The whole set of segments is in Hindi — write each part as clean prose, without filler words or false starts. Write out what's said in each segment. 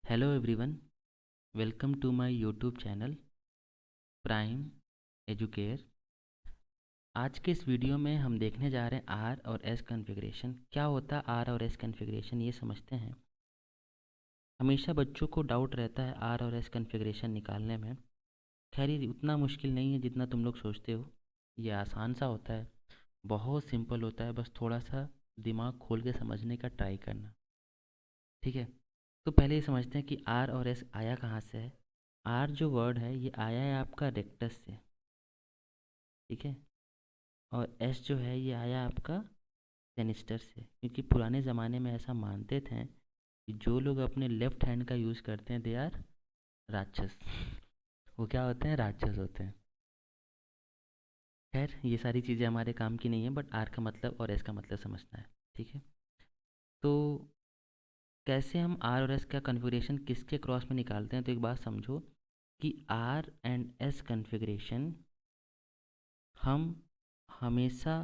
Hello everyone, welcome to my YouTube channel Prime Educare. आज के इस वीडियो में हम देखने जा रहे हैं आर और एस कॉन्फ़िगरेशन। क्या होता है आर और एस कॉन्फ़िगरेशन, ये समझते हैं। हमेशा बच्चों को डाउट रहता है आर और एस कॉन्फ़िगरेशन निकालने में। खैर ये उतना मुश्किल नहीं है जितना तुम लोग सोचते हो। ये आसान सा होता है, बहुत सिंपल होता है। बस थोड़ा सा दिमाग खोल के समझने का ट्राई करना, ठीक है। तो पहले ये समझते हैं कि आर और एस आया कहाँ से है। आर जो वर्ड है ये आया है आपका रेक्टस से, ठीक है। और एस जो है ये आया आपका सेनिस्टर से, क्योंकि पुराने ज़माने में ऐसा मानते थे कि जो लोग अपने लेफ्ट हैंड का यूज़ करते हैं दे आर राक्षस। वो क्या होते हैं? राक्षस होते हैं। खैर ये सारी चीज़ें हमारे काम की नहीं है, बट आर का मतलब और एस का मतलब समझना है, ठीक है। तो कैसे हम आर और एस का कन्फिग्रेशन किसके क्रॉस में निकालते हैं? तो एक बात समझो कि आर एंड एस कन्फिग्रेशन हम हमेशा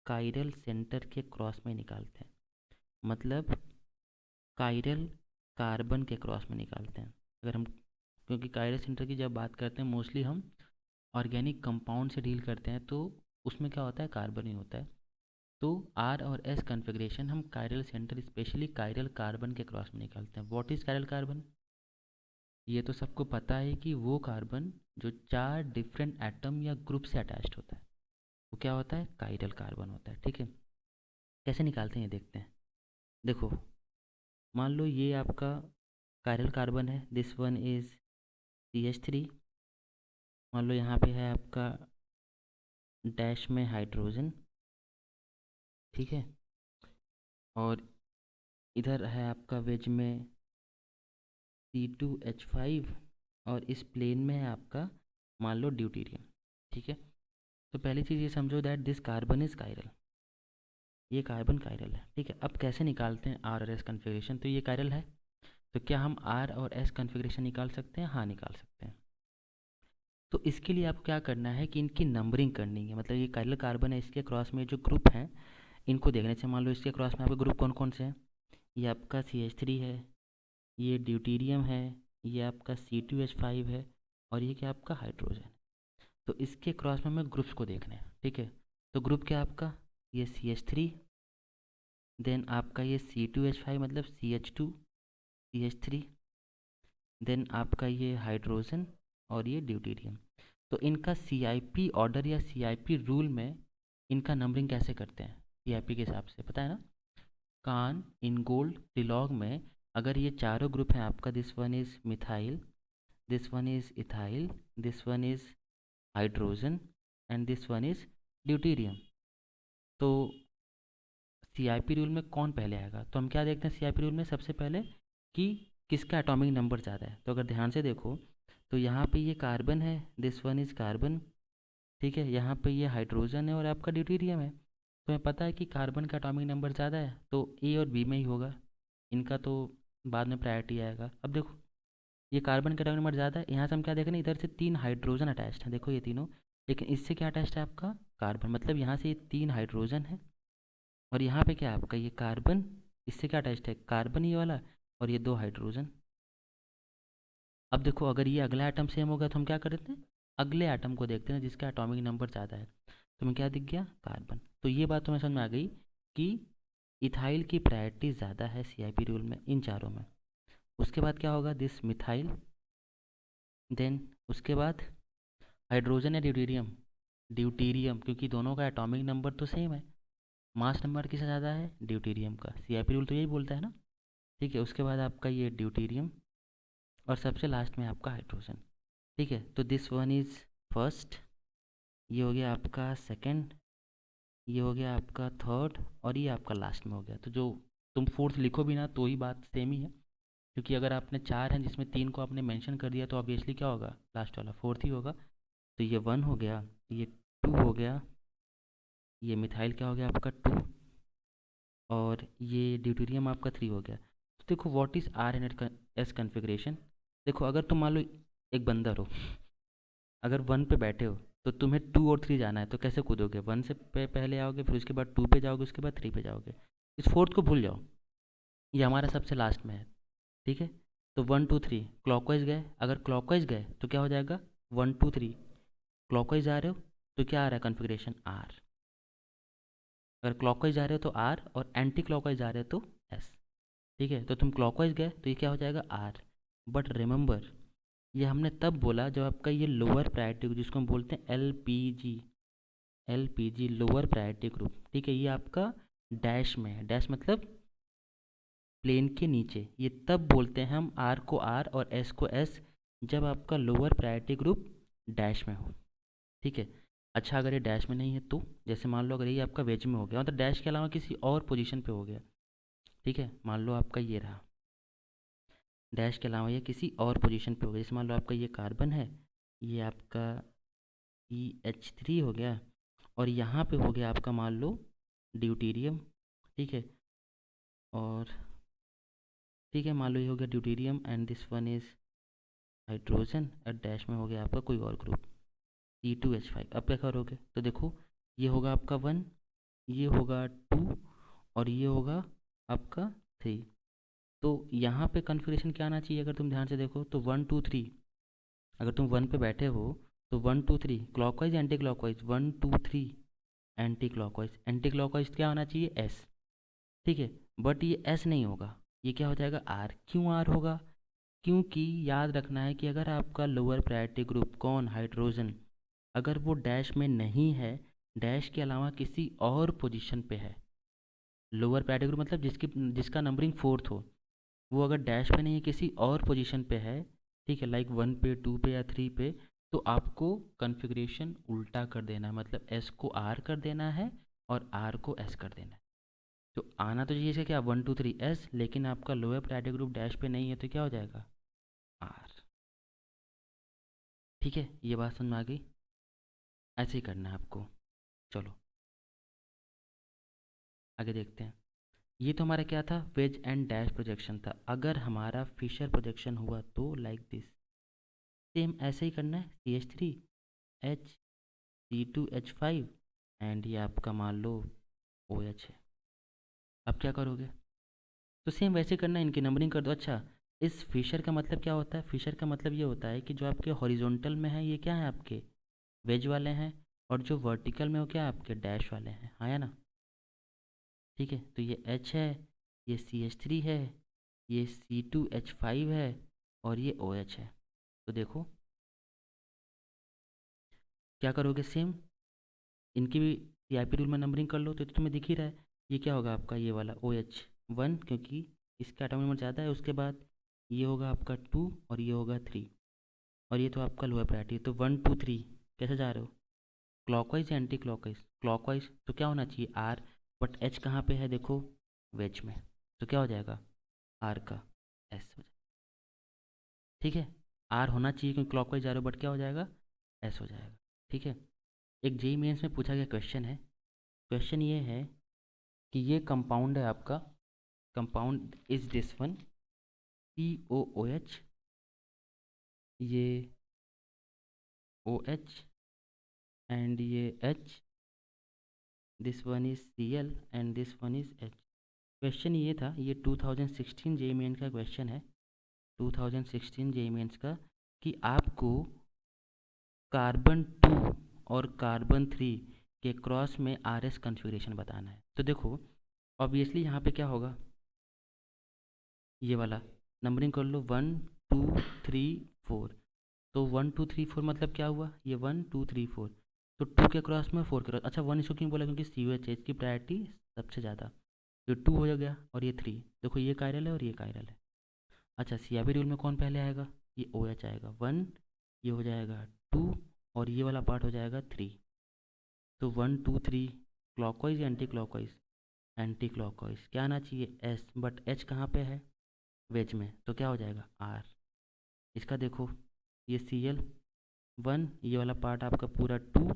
कायरल सेंटर के क्रॉस में निकालते हैं। मतलब कायरल कार्बन के क्रॉस में निकालते हैं। अगर हम, क्योंकि कायरल सेंटर की जब बात करते हैं मोस्टली हम ऑर्गेनिक कंपाउंड से डील करते हैं, तो उसमें क्या होता है? कार्बन ही होता है। तो आर और एस कन्फिग्रेशन हम chiral centre specially chiral carbon के क्रॉस में निकालते हैं। What is chiral carbon? ये तो सबको पता है कि वो कार्बन जो 4 डिफरेंट एटम या ग्रुप से अटैच्ड होता है वो क्या होता है? कायरल कार्बन होता है, ठीक है। कैसे निकालते हैं ये देखते हैं। देखो, मान लो ये आपका कायरल कार्बन है, दिस वन इज़ CH3। मान लो यहाँ पे है आपका डैश में हाइड्रोजन, ठीक है। और इधर है आपका वेज में C2H5, और इस प्लेन में है आपका मान लो ड्यूटेरियम, ठीक है। तो पहली चीज़ ये समझो that this carbon is chiral, ये कार्बन कायरल है, ठीक है। अब कैसे निकालते हैं आर और एस कन्फिग्रेशन? तो ये कायरल है, तो क्या हम आर और एस कन्फिग्रेशन निकाल सकते हैं? हाँ, निकाल सकते हैं। तो इसके लिए आपको क्या करना है कि इनकी नंबरिंग करनी है। मतलब ये कायरल कार्बन है, इसके क्रॉस में जो ग्रुप हैं इनको देखने से, मान लो इसके क्रॉस में आपके ग्रुप कौन कौन से हैं। ये आपका CH3 है, ये ड्यूटीरियम है, ये आपका C2H5 है, और ये क्या आपका हाइड्रोजन है। तो इसके क्रॉस में हमें ग्रुप्स को देखना है, ठीक है। तो ग्रुप क्या आपका? ये CH3, देन आपका ये C2H5 मतलब CH2 CH3, देन आपका ये हाइड्रोजन, और ये ड्यूटीरियम। तो इनका CIP ऑर्डर या CIP रूल में इनका नंबरिंग कैसे करते हैं? CIP के हिसाब से पता है ना, कान इनगोल्ड ट्रिलॉग में अगर ये चारों ग्रुप हैं आपका, this one is methyl, this one is ethyl, this one is hydrogen, and this one is deuterium. तो CIP रूल में कौन पहले आएगा? तो हम क्या देखते हैं CIP रूल में सबसे पहले कि किसका एटॉमिक नंबर ज़्यादा है। तो अगर ध्यान से देखो तो यहाँ पे ये कार्बन है, दिस वन इज़ कार्बन, ठीक है। यहाँ पे ये हाइड्रोजन है और आपका ड्यूटीरियम है। तो हमें पता है कि कार्बन का एटॉमिक नंबर ज़्यादा है, तो ए और बी में ही होगा। इनका तो बाद में प्रायोरिटी आएगा। अब देखो ये कार्बन का एटॉमिक नंबर ज़्यादा है, यहाँ से हम क्या देख रहे हैं, इधर से 3 हाइड्रोजन अटैच्ड हैं, देखो ये तीनों। लेकिन इससे क्या अटैच्ड है आपका? कार्बन। मतलब यहाँ से ये 3 हाइड्रोजन है, और यहाँ पे क्या है आपका? ये कार्बन। इससे क्या अटैच्ड है? कार्बन ये वाला, और ये 2 हाइड्रोजन। अब देखो अगर ये अगला एटम सेम होगा तो हम क्या करते हैं? अगले एटम को देखते हैं जिसका एटॉमिक नंबर ज़्यादा है। तो हमें क्या दिख गया? कार्बन। तो ये बात तुम्हें समझ में आ गई कि इथाइल की प्रायोरिटी ज़्यादा है CIP रूल में इन चारों में। उसके बाद क्या होगा? दिस मिथाइल, देन उसके बाद हाइड्रोजन या ड्यूटेरियम? ड्यूटेरियम, क्योंकि दोनों का एटॉमिक नंबर तो सेम है। मास नंबर किसका ज़्यादा है? ड्यूटेरियम का। CIP रूल तो यही बोलता है ना, ठीक है। उसके बाद आपका ये ड्यूटेरियम, और सबसे लास्ट में आपका हाइड्रोजन, ठीक है। तो दिस वन इज़ फर्स्ट, ये हो गया आपका सेकंड, ये हो गया आपका थर्ड, और ये आपका लास्ट में हो गया। तो जो तुम फोर्थ लिखो भी ना तो ही बात सेम ही है, क्योंकि अगर आपने 4 हैं जिसमें 3 को आपने मेंशन कर दिया तो ऑब्वियसली क्या होगा? लास्ट वाला फोर्थ ही होगा। तो ये 1 हो गया, ये 2 हो गया, ये मिथाइल क्या हो गया आपका 2, और ये ड्यूटेरियम आपका 3 हो गया। तो देखो what is R and S configuration. देखो अगर तुम मान लो एक बंदर हो, अगर 1 पे बैठे हो तो तुम्हें 2 और 3 जाना है, तो कैसे कूदोगे? 1 से पहले आओगे, फिर उसके बाद 2 पे जाओगे, उसके बाद 3 पे जाओगे। इस फोर्थ को भूल जाओ, ये हमारा सबसे लास्ट में है, ठीक है। तो 1 2 3 क्लॉकवाइज गए, अगर क्लॉकवाइज गए तो क्या हो जाएगा 1 2 3, क्लॉकवाइज जा रहे हो तो क्या आ रहा है कन्फिग्रेशन आर, अगर क्लॉकवाइज जा रहे हो तो आर और एंटी क्लॉकवाइज जा रहे हो तो एस। ठीक है, तो तुम क्लॉकवाइज गए तो ये क्या हो जाएगा आर। बट रिमेंबर ये हमने तब बोला जब आपका ये लोअर प्रायोरिटी ग्रुप जिसको हम बोलते हैं L P G lower priority group, ठीक है, ये आपका डैश में है, डैश मतलब प्लेन के नीचे, ये तब बोलते हैं हम आर को आर और एस को एस जब आपका लोअर प्रायोरिटी ग्रुप डैश में हो। ठीक है, अच्छा अगर ये डैश में नहीं है तो जैसे मान लो अगर ये आपका वेज में हो गया मतलब डैश के अलावा किसी और पोजीशन पे हो गया, ठीक है, मान लो आपका ये रहा डैश के अलावा ये किसी और पोजीशन पे हो गया, जैसे मान लो आपका ये कार्बन है, ये आपका CH3 हो गया और यहाँ पे हो गया आपका मान लो ड्यूटीरियम। ठीक है, और ठीक है मान लो ये हो गया deuterium and this one is hydrogen और डैश में हो गया आपका कोई और ग्रुप C2H5। अब क्या करोगे तो देखो ये होगा आपका 1, ये होगा 2 और ये होगा आपका 3। तो यहाँ पे कन्फिग्रेशन क्या आना चाहिए अगर तुम ध्यान से देखो तो 1 2 3, अगर तुम 1 पे बैठे हो तो 1 2 3 clockwise anti clockwise 1 2 3 anti clockwise क्या होना चाहिए एस। ठीक है, बट ये एस नहीं होगा, ये क्या हो जाएगा आर। क्यों आर होगा, क्योंकि याद रखना है कि अगर आपका लोअर प्रायोरिटी ग्रुप कौन हाइड्रोजन अगर वो डैश में नहीं है, डैश के अलावा किसी और पोजीशन पे है, लोअर प्रायोरिटी ग्रुप मतलब जिसका नंबरिंग 4th हो, वो अगर डैश पे नहीं है किसी और पोजीशन पे है, ठीक है, लाइक 1 पे 2 पे या 3 पे, तो आपको कन्फिग्रेशन उल्टा कर देना है, मतलब एस को आर कर देना है और आर को एस कर देना है। तो आना तो चाहिए इसका क्या 1 2 3 एस, लेकिन आपका लोअर प्रायोरिटी ग्रुप डैश पे नहीं है तो क्या हो जाएगा आर। ठीक है, ये बात समझ में आ गई, ऐसे ही करना है आपको। चलो आगे देखते हैं। ये तो हमारा क्या था वेज एंड डैश प्रोजेक्शन था। अगर हमारा फिशर प्रोजेक्शन हुआ तो लाइक दिस, सेम ऐसे ही करना है CH3 H C2H5 एंड ये आपका मान लो OH है। अब क्या करोगे तो सेम वैसे करना है, इनकी नंबरिंग कर दो। अच्छा इस फिशर का मतलब क्या होता है, फिशर का मतलब ये होता है कि जो आपके हॉरिजॉन्टल में है ये क्या है आपके वेज वाले हैं और जो वर्टिकल में हो क्या आपके डैश वाले हैं, हाँ या ना। ठीक है, तो ये H है, ये CH3 है, ये C2H5 है और ये OH है। तो देखो क्या करोगे सेम इनकी भी CIP रूल में नंबरिंग कर लो तो तुम्हें दिख ही रहा है ये क्या होगा आपका ये वाला OH1 क्योंकि इसका एटॉमिक नंबर ज़्यादा है, उसके बाद ये होगा आपका 2 और ये होगा 3 और ये तो आपका लोअर प्रायोरिटी। तो 1 2 3 कैसे जा रहे हो क्लॉकवाइज या एंटी क्लॉकवाइज, क्लॉकवाइज तो क्या होना चाहिए आर, बट एच कहाँ पे है देखो वेज में, तो क्या हो जाएगा आर का एस हो जाएगा। ठीक है, आर होना चाहिए क्योंकि क्लॉकवाइज जा रहे हो बट क्या हो जाएगा एस हो जाएगा। ठीक है, एक जेईई मेंस में पूछा गया क्वेश्चन है, क्वेश्चन ये है कि ये कंपाउंड है आपका, compound is this one COOH, ये OH एंड ये H, this one is Cl and this one is H। Question ये था, ये 2016 जेईई मेंस का क्वेश्चन है, 2016 जेईई मेंस का, कि आपको कार्बन 2 और कार्बन 3 के क्रॉस में RS कन्फिग्रेशन बताना है। तो देखो ऑब्वियसली यहाँ पे क्या होगा ये वाला नंबरिंग कर लो 1 2 3 4, तो 1 2 3 4 मतलब क्या हुआ ये 1 2 3 4, तो 2 के क्रॉस में 4 के क्रॉस। अच्छा 1 इसको क्यों बोला क्योंकि COH है, इसकी प्रायोरिटी सबसे ज़्यादा, ये 2 हो गया और ये 3, देखो ये कायरल है और ये कायरल है। अच्छा CIP रूल में कौन पहले आएगा ये OH आएगा 1, ये हो जाएगा 2 और ये वाला पार्ट हो जाएगा 3। तो 1 2 3 क्लॉकवाइज या एंटी क्लॉकवाइज, एंटी क्लॉकवाइज क्या आना चाहिए एस, बट एच कहाँ पे है वेज में, तो क्या हो जाएगा आर। इसका देखो ये Cl 1, ये वाला पार्ट आपका पूरा 2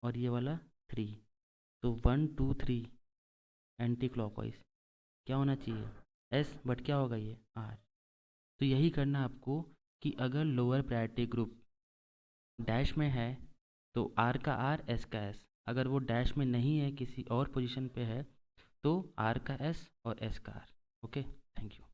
और ये वाला 3, तो 1 2 3 एंटी क्लॉकवाइज क्या होना चाहिए एस, बट क्या होगा ये आर। तो यही करना आपको कि अगर लोअर प्रायोरिटी ग्रुप डैश में है तो आर का आर एस का एस, अगर वो डैश में नहीं है किसी और पोजीशन पे है तो आर का एस और एस का आर। Okay, thank you.